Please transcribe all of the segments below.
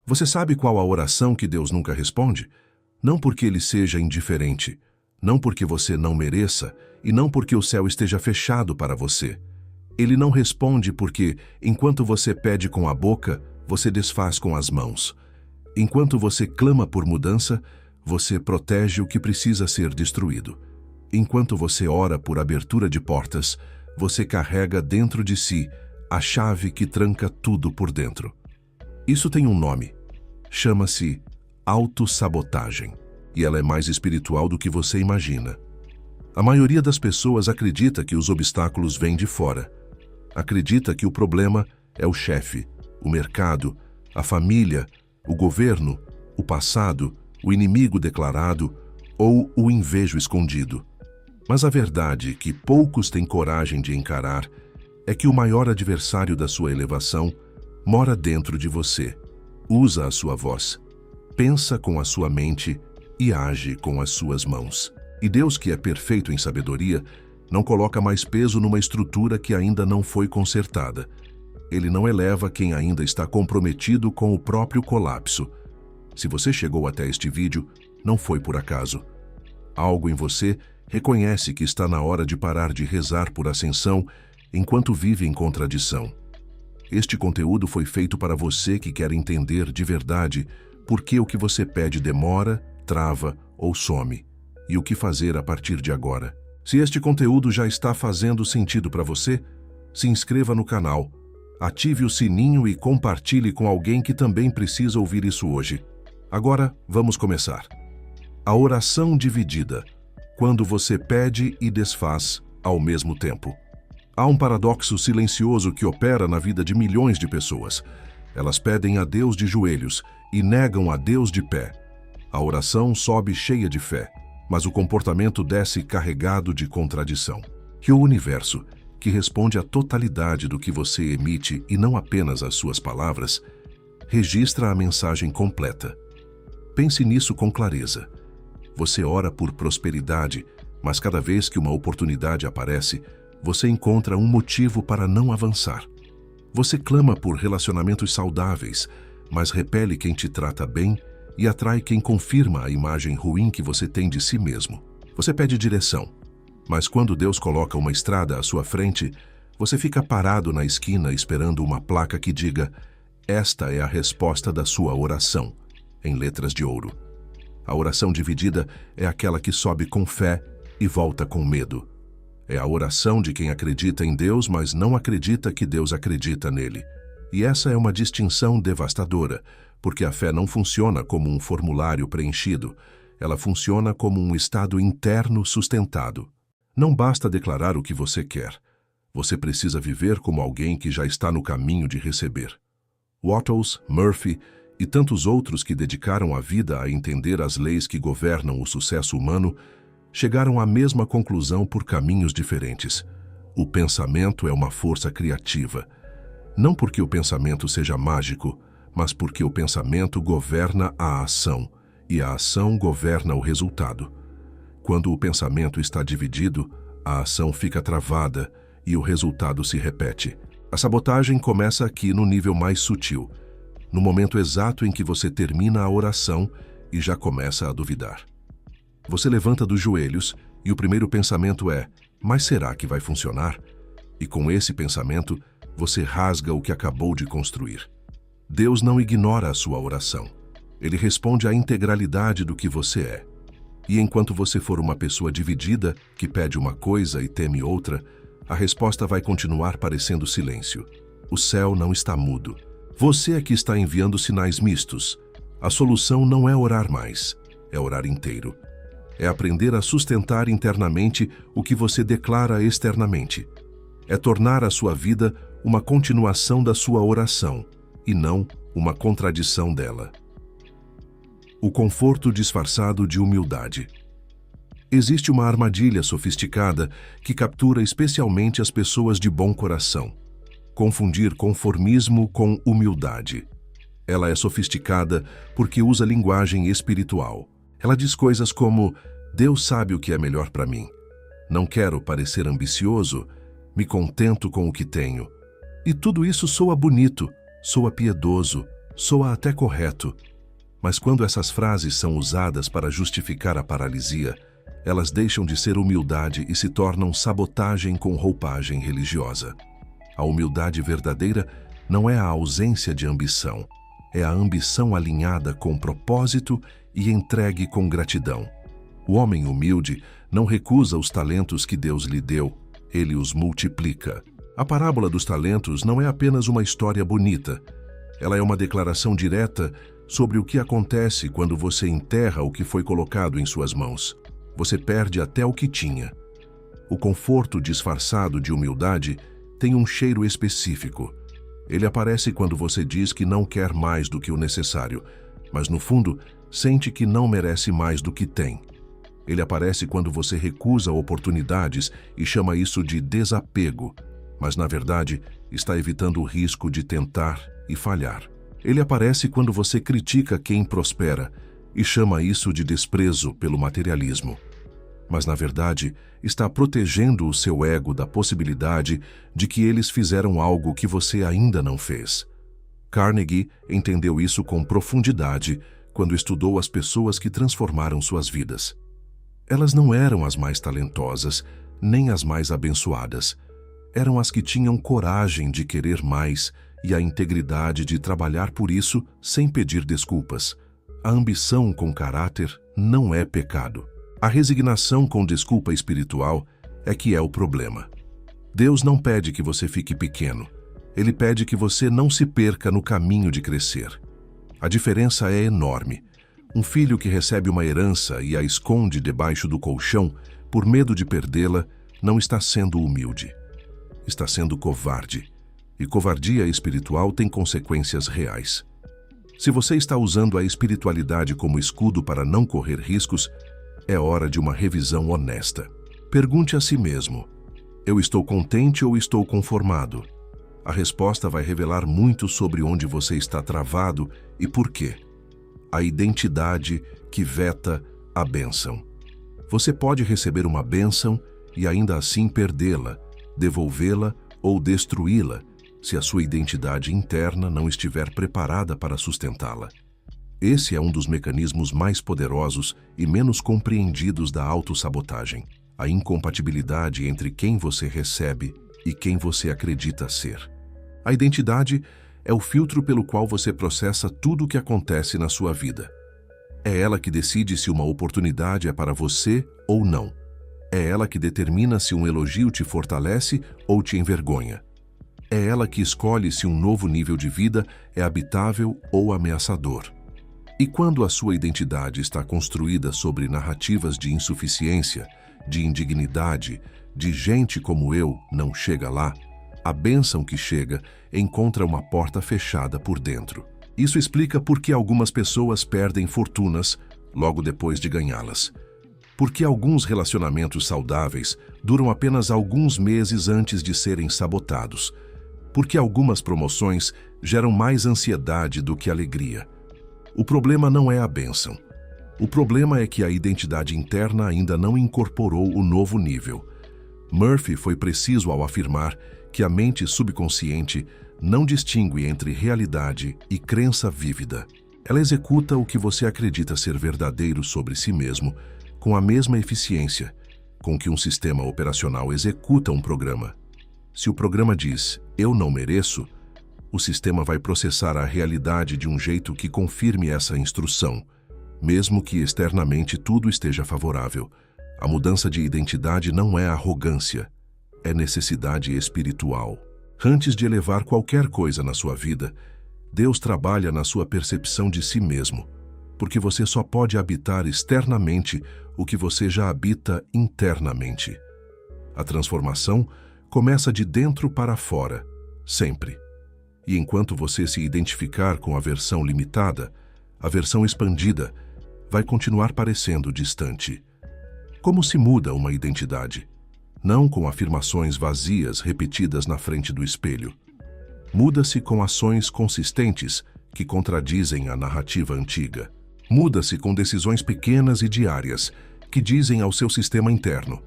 Você sabe qual a oração que Deus nunca responde? Não porque Ele seja indiferente, não porque você não mereça e não porque o céu esteja fechado para você. Ele não responde porque, enquanto você pede com a boca, você desfaz com as mãos. Enquanto você clama por mudança, você protege o que precisa ser destruído. Enquanto você ora por abertura de portas, você carrega dentro de si a chave que tranca tudo por dentro. Isso tem um nome. Chama-se autossabotagem, e ela é mais espiritual do que você imagina. A maioria das pessoas acredita que os obstáculos vêm de fora. Acredita que o problema é o chefe, o mercado, a família, o governo, o passado, o inimigo declarado ou o invejo escondido. Mas a verdade que poucos têm coragem de encarar é que o maior adversário da sua elevação mora dentro de você. Usa a sua voz, pensa com a sua mente e age com as suas mãos. E Deus, que é perfeito em sabedoria, não coloca mais peso numa estrutura que ainda não foi consertada. Ele não eleva quem ainda está comprometido com o próprio colapso. Se você chegou até este vídeo, não foi por acaso. Algo em você reconhece que está na hora de parar de rezar por ascensão enquanto vive em contradição. Este conteúdo foi feito para você que quer entender de verdade por que o que você pede demora, trava ou some, e o que fazer a partir de agora. Se este conteúdo já está fazendo sentido para você, se inscreva no canal, ative o sininho e compartilhe com alguém que também precisa ouvir isso hoje. Agora, vamos começar. A oração dividida, quando você pede e desfaz ao mesmo tempo. Há um paradoxo silencioso que opera na vida de milhões de pessoas. Elas pedem a Deus de joelhos e negam a Deus de pé. A oração sobe cheia de fé, mas o comportamento desce carregado de contradição. Que o universo, que responde à totalidade do que você emite e não apenas às suas palavras, registra a mensagem completa. Pense nisso com clareza. Você ora por prosperidade, mas cada vez que uma oportunidade aparece, você encontra um motivo para não avançar. Você clama por relacionamentos saudáveis, mas repele quem te trata bem e atrai quem confirma a imagem ruim que você tem de si mesmo. Você pede direção, mas quando Deus coloca uma estrada à sua frente, você fica parado na esquina esperando uma placa que diga: "Esta é a resposta da sua oração", em letras de ouro. A oração dividida é aquela que sobe com fé e volta com medo. É a oração de quem acredita em Deus, mas não acredita que Deus acredita nele. E essa é uma distinção devastadora, porque a fé não funciona como um formulário preenchido, ela funciona como um estado interno sustentado. Não basta declarar o que você quer. Você precisa viver como alguém que já está no caminho de receber. Wattles, Murphy e tantos outros que dedicaram a vida a entender as leis que governam o sucesso humano chegaram à mesma conclusão por caminhos diferentes. O pensamento é uma força criativa. Não porque o pensamento seja mágico, mas porque o pensamento governa a ação, e a ação governa o resultado. Quando o pensamento está dividido, a ação fica travada e o resultado se repete. A sabotagem começa aqui no nível mais sutil, no momento exato em que você termina a oração e já começa a duvidar. Você levanta dos joelhos e o primeiro pensamento é: mas será que vai funcionar? E com esse pensamento, você rasga o que acabou de construir. Deus não ignora a sua oração. Ele responde à integralidade do que você é. E enquanto você for uma pessoa dividida, que pede uma coisa e teme outra, a resposta vai continuar parecendo silêncio. O céu não está mudo. Você é que está enviando sinais mistos. A solução não é orar mais, é orar inteiro. É aprender a sustentar internamente o que você declara externamente. É tornar a sua vida uma continuação da sua oração, e não uma contradição dela. O conforto disfarçado de humildade. Existe uma armadilha sofisticada que captura especialmente as pessoas de bom coração. Confundir conformismo com humildade. Ela é sofisticada porque usa linguagem espiritual. Ela diz coisas como: Deus sabe o que é melhor para mim. Não quero parecer ambicioso, me contento com o que tenho. E tudo isso soa bonito, soa piedoso, Soa até correto, mas quando essas frases são usadas para justificar a paralisia, elas deixam de ser humildade e se tornam sabotagem com roupagem religiosa. A humildade verdadeira não é a ausência de ambição, é a ambição alinhada com propósito e entregue com gratidão. O homem humilde não recusa os talentos que Deus lhe deu, ele os multiplica. A parábola dos talentos não é apenas uma história bonita, ela é uma declaração direta sobre o que acontece quando você enterra o que foi colocado em suas mãos. Você perde até o que tinha. O conforto disfarçado de humildade tem um cheiro específico. Ele aparece quando você diz que não quer mais do que o necessário, mas no fundo sente que não merece mais do que tem. Ele aparece quando você recusa oportunidades e chama isso de desapego, mas na verdade está evitando o risco de tentar e falhar. Ele aparece quando você critica quem prospera e chama isso de desprezo pelo materialismo, mas na verdade está protegendo o seu ego da possibilidade de que eles fizeram algo que você ainda não fez. Carnegie entendeu isso com profundidade quando estudou as pessoas que transformaram suas vidas. Elas não eram as mais talentosas, nem as mais abençoadas. Eram as que tinham coragem de querer mais e a integridade de trabalhar por isso sem pedir desculpas. A ambição com caráter não é pecado. A resignação com desculpa espiritual é que é o problema. Deus não pede que você fique pequeno. Ele pede que você não se perca no caminho de crescer. A diferença é enorme. Um filho que recebe uma herança e a esconde debaixo do colchão por medo de perdê-la não está sendo humilde. Está sendo covarde. E covardia espiritual tem consequências reais. Se você está usando a espiritualidade como escudo para não correr riscos, é hora de uma revisão honesta. Pergunte a si mesmo: eu estou contente ou estou conformado? A resposta vai revelar muito sobre onde você está travado e por quê. A identidade que veta a bênção. Você pode receber uma bênção e ainda assim perdê-la, devolvê-la ou destruí-la, se a sua identidade interna não estiver preparada para sustentá-la. Esse é um dos mecanismos mais poderosos e menos compreendidos da autossabotagem, a incompatibilidade entre quem você recebe e quem você acredita ser. A identidade é o filtro pelo qual você processa tudo o que acontece na sua vida. É ela que decide se uma oportunidade é para você ou não. É ela que determina se um elogio te fortalece ou te envergonha. É ela que escolhe se um novo nível de vida é habitável ou ameaçador. E quando a sua identidade está construída sobre narrativas de insuficiência, de indignidade, de gente como eu não chega lá, a bênção que chega encontra uma porta fechada por dentro. Isso explica por que algumas pessoas perdem fortunas logo depois de ganhá-las. Por que alguns relacionamentos saudáveis duram apenas alguns meses antes de serem sabotados. Por que algumas promoções geram mais ansiedade do que alegria. O problema não é a bênção. O problema é que a identidade interna ainda não incorporou o novo nível. Murphy foi preciso ao afirmar que a mente subconsciente não distingue entre realidade e crença vívida. Ela executa o que você acredita ser verdadeiro sobre si mesmo com a mesma eficiência com que um sistema operacional executa um programa. Se o programa diz, eu não mereço, o sistema vai processar a realidade de um jeito que confirme essa instrução, mesmo que externamente tudo esteja favorável. A mudança de identidade não é arrogância, é necessidade espiritual. Antes de elevar qualquer coisa na sua vida, Deus trabalha na sua percepção de si mesmo, porque você só pode habitar externamente o que você já habita internamente. A transformação começa de dentro para fora, sempre. E enquanto você se identificar com a versão limitada, a versão expandida vai continuar parecendo distante. Como se muda uma identidade? Não com afirmações vazias repetidas na frente do espelho. Muda-se com ações consistentes que contradizem a narrativa antiga. Muda-se com decisões pequenas e diárias que dizem ao seu sistema interno: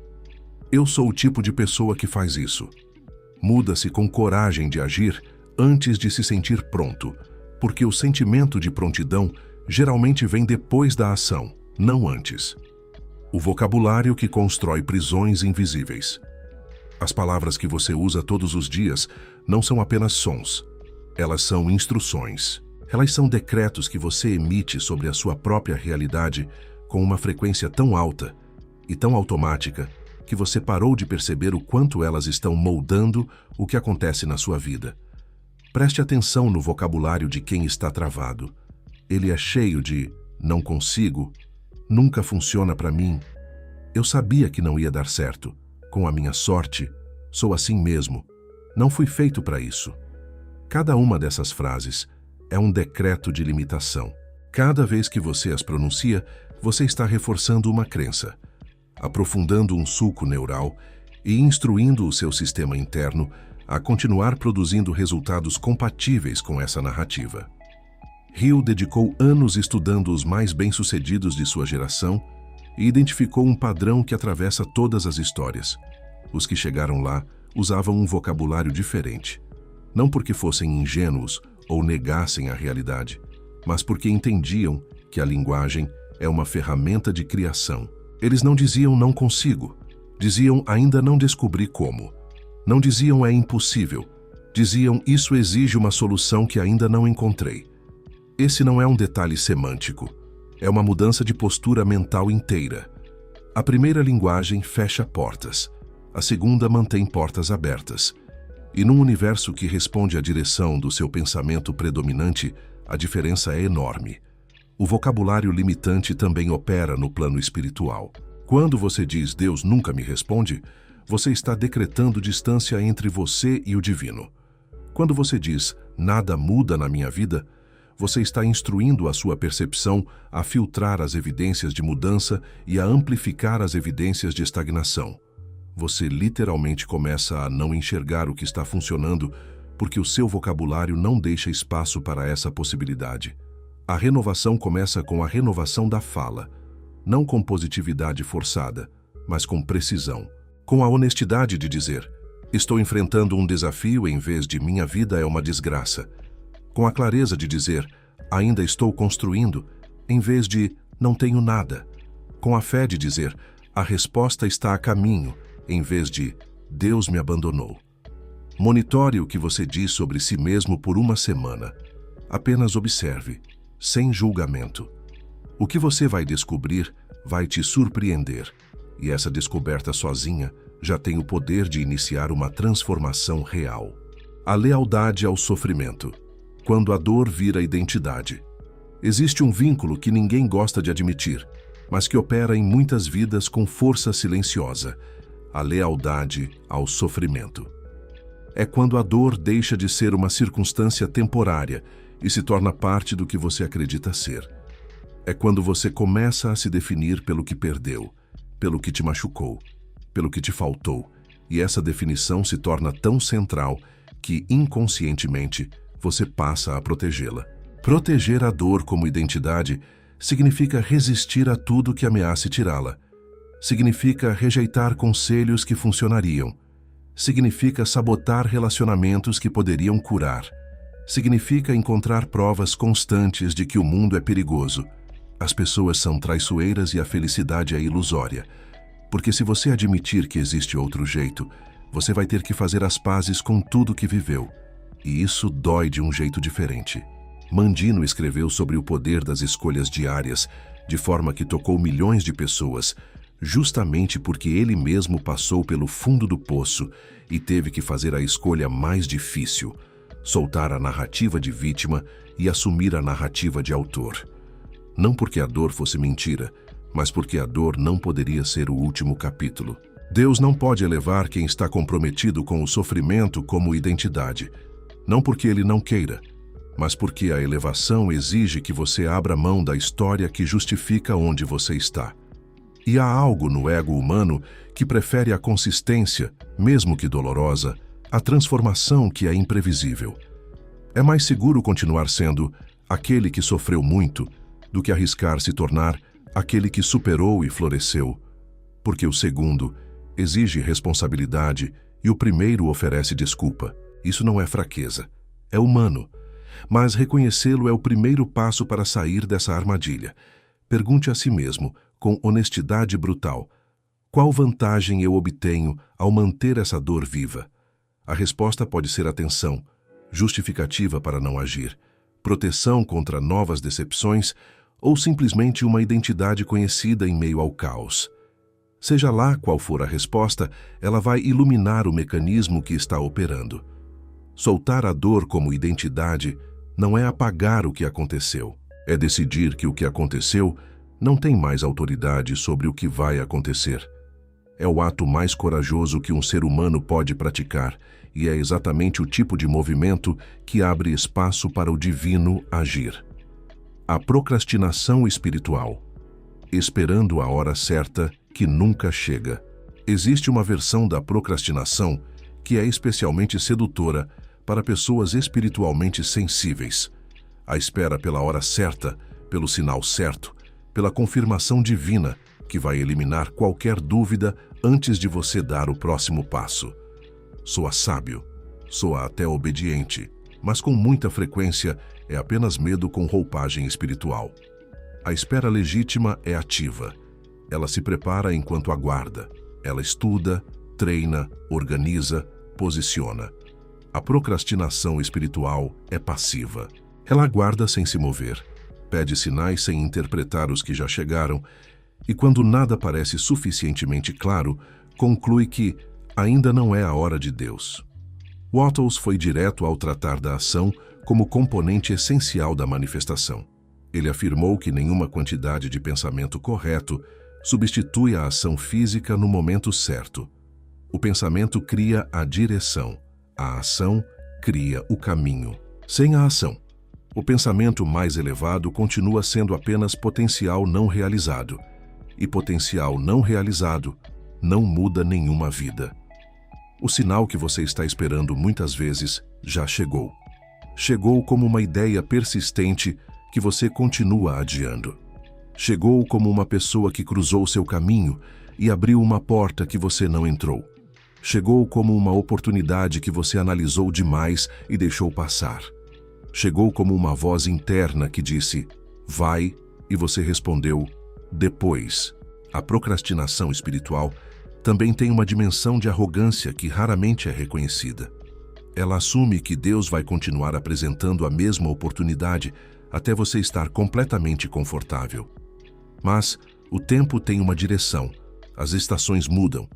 eu sou o tipo de pessoa que faz isso. Muda-se com coragem de agir antes de se sentir pronto, Porque o sentimento de prontidão geralmente vem depois da ação, não antes. O vocabulário que constrói prisões invisíveis. As palavras que você usa todos os dias não são apenas sons. Elas são instruções. Elas são decretos que você emite sobre a sua própria realidade com uma frequência tão alta e tão automática que você parou de perceber o quanto elas estão moldando o que acontece na sua vida. Preste atenção no vocabulário de quem está travado. Ele é cheio de "não consigo", "nunca funciona para mim", "eu sabia que não ia dar certo", "com a minha sorte", "sou assim mesmo", "não fui feito para isso". Cada uma dessas frases é um decreto de limitação. Cada vez que você as pronuncia, você está reforçando uma crença, aprofundando um sulco neural e instruindo o seu sistema interno a continuar produzindo resultados compatíveis com essa narrativa. Hill dedicou anos estudando os mais bem-sucedidos de sua geração e identificou um padrão que atravessa todas as histórias. Os que chegaram lá usavam um vocabulário diferente, não porque fossem ingênuos ou negassem a realidade, mas porque entendiam que a linguagem é uma ferramenta de criação. Eles não diziam "não consigo", diziam "ainda não descobri como". Não diziam "é impossível", diziam "isso exige uma solução que ainda não encontrei". Esse não é um detalhe semântico, é uma mudança de postura mental inteira. A primeira linguagem fecha portas, a segunda mantém portas abertas. E num universo que responde à direção do seu pensamento predominante, a diferença é enorme. O vocabulário limitante também opera no plano espiritual. Quando você diz "Deus nunca me responde", você está decretando distância entre você e o divino. Quando você diz "nada muda na minha vida", você está instruindo a sua percepção a filtrar as evidências de mudança e a amplificar as evidências de estagnação. Você literalmente começa a não enxergar o que está funcionando porque o seu vocabulário não deixa espaço para essa possibilidade. A renovação começa com a renovação da fala, não com positividade forçada, mas com precisão. Com a honestidade de dizer "estou enfrentando um desafio" em vez de "minha vida é uma desgraça". Com a clareza de dizer "ainda estou construindo" em vez de "não tenho nada". Com a fé de dizer "a resposta está a caminho" em vez de "Deus me abandonou". Monitore o que você diz sobre si mesmo por uma semana. Apenas observe, sem julgamento. O que você vai descobrir vai te surpreender, e essa descoberta sozinha já tem o poder de iniciar uma transformação real. A lealdade ao sofrimento. Quando a dor vira identidade. Existe um vínculo que ninguém gosta de admitir, mas que opera em muitas vidas com força silenciosa: a lealdade ao sofrimento. É quando a dor deixa de ser uma circunstância temporária e se torna parte do que você acredita ser. É quando você começa a se definir pelo que perdeu, pelo que te machucou, pelo que te faltou, e essa definição se torna tão central que, inconscientemente, você passa a protegê-la. Proteger a dor como identidade significa resistir a tudo que ameace tirá-la. Significa rejeitar conselhos que funcionariam. Significa sabotar relacionamentos que poderiam curar. Significa encontrar provas constantes de que o mundo é perigoso. As pessoas são traiçoeiras e a felicidade é ilusória. Porque se você admitir que existe outro jeito, você vai ter que fazer as pazes com tudo que viveu. E isso dói de um jeito diferente. Mandino escreveu sobre o poder das escolhas diárias, de forma que tocou milhões de pessoas, justamente porque ele mesmo passou pelo fundo do poço e teve que fazer a escolha mais difícil: soltar a narrativa de vítima e assumir a narrativa de autor. Não porque a dor fosse mentira, mas porque a dor não poderia ser o último capítulo. Deus não pode elevar quem está comprometido com o sofrimento como identidade. Não porque ele não queira, mas porque a elevação exige que você abra mão da história que justifica onde você está. E há algo no ego humano que prefere a consistência, mesmo que dolorosa, à transformação que é imprevisível. É mais seguro continuar sendo aquele que sofreu muito do que arriscar se tornar aquele que superou e floresceu, porque o segundo exige responsabilidade e o primeiro oferece desculpa. Isso não é fraqueza, é humano. Mas reconhecê-lo é o primeiro passo para sair dessa armadilha. Pergunte a si mesmo, com honestidade brutal, qual vantagem eu obtenho ao manter essa dor viva? A resposta pode ser atenção, justificativa para não agir, proteção contra novas decepções ou simplesmente uma identidade conhecida em meio ao caos. Seja lá qual for a resposta, ela vai iluminar o mecanismo que está operando. Soltar a dor como identidade não é apagar o que aconteceu, é decidir que o que aconteceu não tem mais autoridade sobre o que vai acontecer. É o ato mais corajoso que um ser humano pode praticar e é exatamente o tipo de movimento que abre espaço para o divino agir. A procrastinação espiritual, esperando a hora certa que nunca chega. Existe uma versão da procrastinação que é especialmente sedutora para pessoas espiritualmente sensíveis. A espera pela hora certa, pelo sinal certo, pela confirmação divina que vai eliminar qualquer dúvida antes de você dar o próximo passo. Soa sábio, soa até obediente, mas com muita frequência é apenas medo com roupagem espiritual. A espera legítima é ativa. Ela se prepara enquanto aguarda. Ela estuda, treina, organiza, posiciona. A procrastinação espiritual é passiva. Ela aguarda sem se mover, pede sinais sem interpretar os que já chegaram e, quando nada parece suficientemente claro, conclui que ainda não é a hora de Deus. Wattles foi direto ao tratar da ação como componente essencial da manifestação. Ele afirmou que nenhuma quantidade de pensamento correto substitui a ação física no momento certo. O pensamento cria a direção, a ação cria o caminho. Sem a ação, o pensamento mais elevado continua sendo apenas potencial não realizado, e potencial não realizado não muda nenhuma vida. O sinal que você está esperando muitas vezes já chegou. Chegou como uma ideia persistente que você continua adiando. Chegou como uma pessoa que cruzou seu caminho e abriu uma porta que você não entrou. Chegou como uma oportunidade que você analisou demais e deixou passar. Chegou como uma voz interna que disse, vai, e você respondeu, depois. A procrastinação espiritual também tem uma dimensão de arrogância que raramente é reconhecida. Ela assume que Deus vai continuar apresentando a mesma oportunidade até você estar completamente confortável. Mas o tempo tem uma direção, as estações mudam,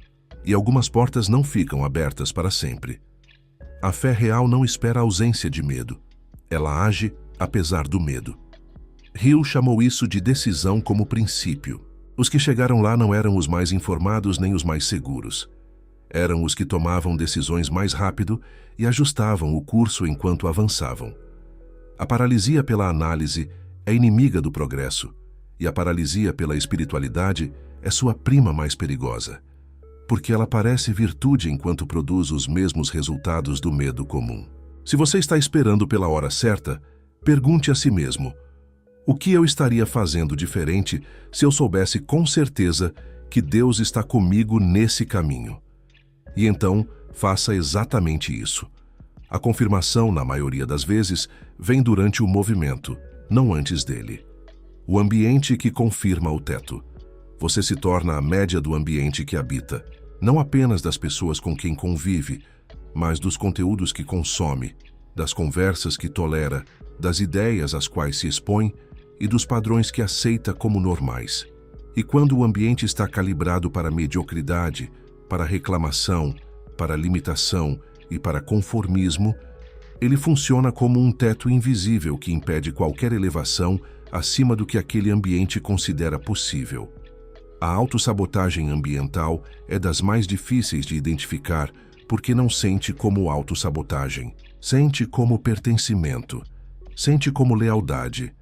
e algumas portas não ficam abertas para sempre. A fé real não espera a ausência de medo. Ela age apesar do medo. Hill chamou isso de decisão como princípio. Os que chegaram lá não eram os mais informados nem os mais seguros. Eram os que tomavam decisões mais rápido e ajustavam o curso enquanto avançavam. A paralisia pela análise é inimiga do progresso, e a paralisia pela espiritualidade é sua prima mais perigosa, porque ela parece virtude enquanto produz os mesmos resultados do medo comum. Se você está esperando pela hora certa, pergunte a si mesmo, o que eu estaria fazendo diferente se eu soubesse com certeza que Deus está comigo nesse caminho? E então, faça exatamente isso. A confirmação, na maioria das vezes, vem durante o movimento, não antes dele. O ambiente que confirma o teto. Você se torna a média do ambiente que habita, não apenas das pessoas com quem convive, mas dos conteúdos que consome, das conversas que tolera, das ideias às quais se expõe e dos padrões que aceita como normais. E quando o ambiente está calibrado para mediocridade, para reclamação, para limitação e para conformismo, ele funciona como um teto invisível que impede qualquer elevação acima do que aquele ambiente considera possível. A autossabotagem ambiental é das mais difíceis de identificar porque não sente como autossabotagem, sente como pertencimento, sente como lealdade,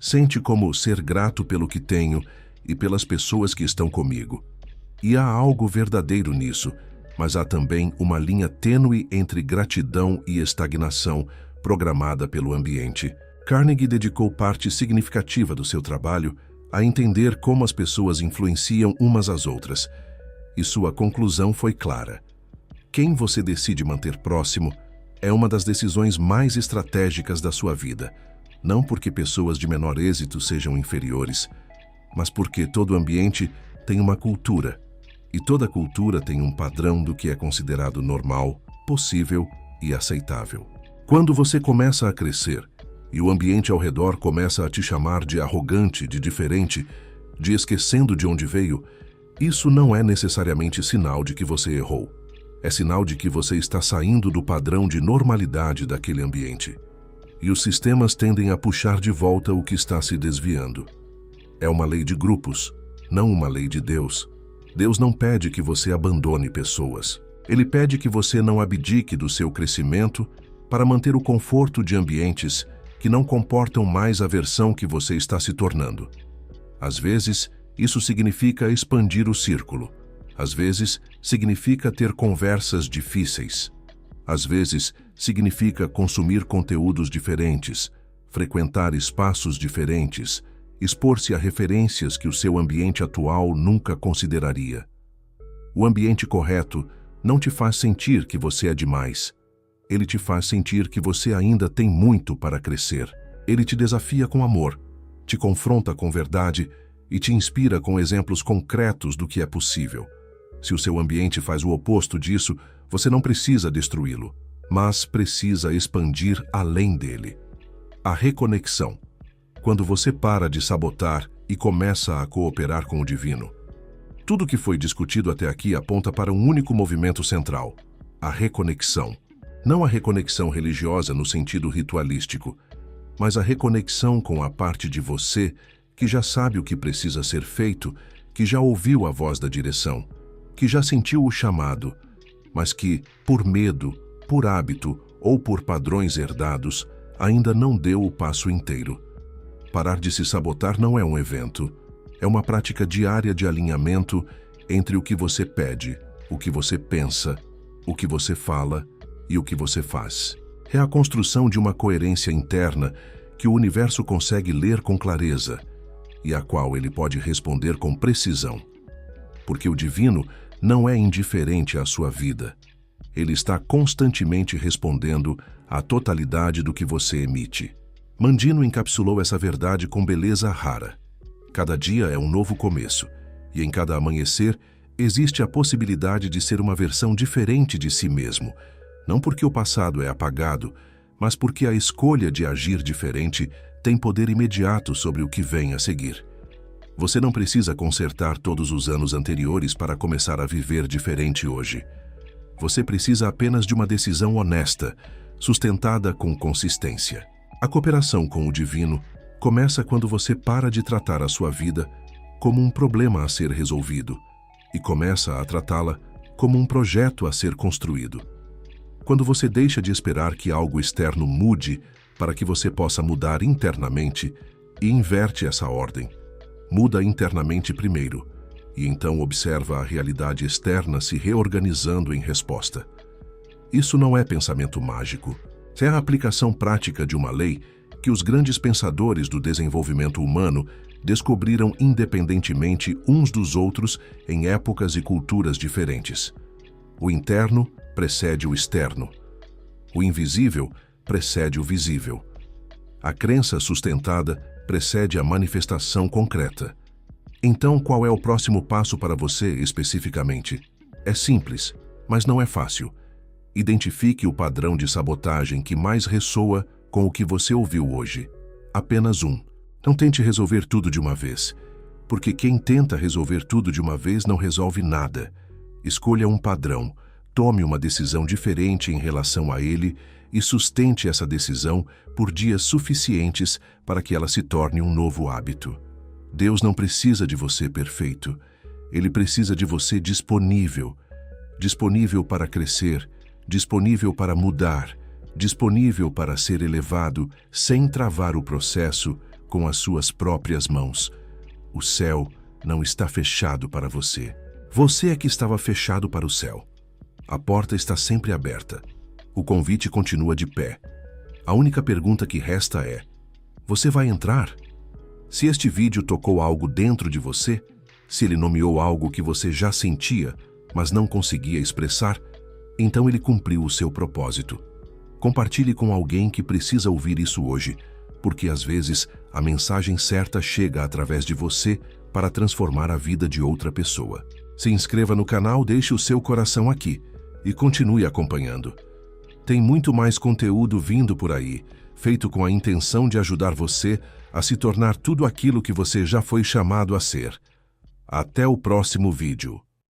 sente como ser grato pelo que tenho e pelas pessoas que estão comigo. E há algo verdadeiro nisso, mas há também uma linha tênue entre gratidão e estagnação programada pelo ambiente. Carnegie dedicou parte significativa do seu trabalho a entender como as pessoas influenciam umas às outras, e sua conclusão foi clara. Quem você decide manter próximo é uma das decisões mais estratégicas da sua vida, não porque pessoas de menor êxito sejam inferiores, mas porque todo ambiente tem uma cultura, e toda cultura tem um padrão do que é considerado normal, possível e aceitável. Quando você começa a crescer, e o ambiente ao redor começa a te chamar de arrogante, de diferente, de esquecendo de onde veio, isso não é necessariamente sinal de que você errou. É sinal de que você está saindo do padrão de normalidade daquele ambiente. E os sistemas tendem a puxar de volta o que está se desviando. É uma lei de grupos, não uma lei de Deus. Deus não pede que você abandone pessoas. Ele pede que você não abdique do seu crescimento para manter o conforto de ambientes que não comportam mais a versão que você está se tornando. Às vezes, isso significa expandir o círculo. Às vezes, significa ter conversas difíceis. Às vezes, significa consumir conteúdos diferentes, frequentar espaços diferentes, expor-se a referências que o seu ambiente atual nunca consideraria. O ambiente correto não te faz sentir que você é demais. Ele te faz sentir que você ainda tem muito para crescer. Ele te desafia com amor, te confronta com verdade e te inspira com exemplos concretos do que é possível. Se o seu ambiente faz o oposto disso, você não precisa destruí-lo, mas precisa expandir além dele. A reconexão. Quando você para de sabotar e começa a cooperar com o divino. Tudo que foi discutido até aqui aponta para um único movimento central: a reconexão. Não a reconexão religiosa no sentido ritualístico, mas a reconexão com a parte de você que já sabe o que precisa ser feito, que já ouviu a voz da direção, que já sentiu o chamado, mas que, por medo, por hábito ou por padrões herdados, ainda não deu o passo inteiro. Parar de se sabotar não é um evento, é uma prática diária de alinhamento entre o que você pede, o que você pensa, o que você fala e o que você faz. É a construção de uma coerência interna que o universo consegue ler com clareza e a qual ele pode responder com precisão. Porque o divino não é indiferente à sua vida. Ele está constantemente respondendo à totalidade do que você emite. Mandino encapsulou essa verdade com beleza rara. Cada dia é um novo começo, e em cada amanhecer existe a possibilidade de ser uma versão diferente de si mesmo, não porque o passado é apagado, mas porque a escolha de agir diferente tem poder imediato sobre o que vem a seguir. Você não precisa consertar todos os anos anteriores para começar a viver diferente hoje. Você precisa apenas de uma decisão honesta, sustentada com consistência. A cooperação com o divino começa quando você para de tratar a sua vida como um problema a ser resolvido e começa a tratá-la como um projeto a ser construído. Quando você deixa de esperar que algo externo mude para que você possa mudar internamente e inverte essa ordem. Muda internamente primeiro, e então observa a realidade externa se reorganizando em resposta. Isso não é pensamento mágico. É a aplicação prática de uma lei que os grandes pensadores do desenvolvimento humano descobriram independentemente uns dos outros em épocas e culturas diferentes. O interno precede o externo. O invisível precede o visível. A crença sustentada precede a manifestação concreta. Então, qual é o próximo passo para você especificamente? É simples, mas não é fácil. Identifique o padrão de sabotagem que mais ressoa com o que você ouviu hoje. Apenas um. Não tente resolver tudo de uma vez, porque quem tenta resolver tudo de uma vez não resolve nada. Escolha um padrão, tome uma decisão diferente em relação a ele e sustente essa decisão por dias suficientes para que ela se torne um novo hábito. Deus não precisa de você perfeito. Ele precisa de você disponível. Disponível para crescer, disponível para mudar, disponível para ser elevado sem travar o processo com as suas próprias mãos. O céu não está fechado para você. Você é que estava fechado para o céu. A porta está sempre aberta. O convite continua de pé. A única pergunta que resta é: você vai entrar? Se este vídeo tocou algo dentro de você, se ele nomeou algo que você já sentia, mas não conseguia expressar, então ele cumpriu o seu propósito. Compartilhe com alguém que precisa ouvir isso hoje, porque às vezes a mensagem certa chega através de você para transformar a vida de outra pessoa. Se inscreva no canal, deixe o seu coração aqui e continue acompanhando. Tem muito mais conteúdo vindo por aí, feito com a intenção de ajudar você a se tornar tudo aquilo que você já foi chamado a ser. Até o próximo vídeo.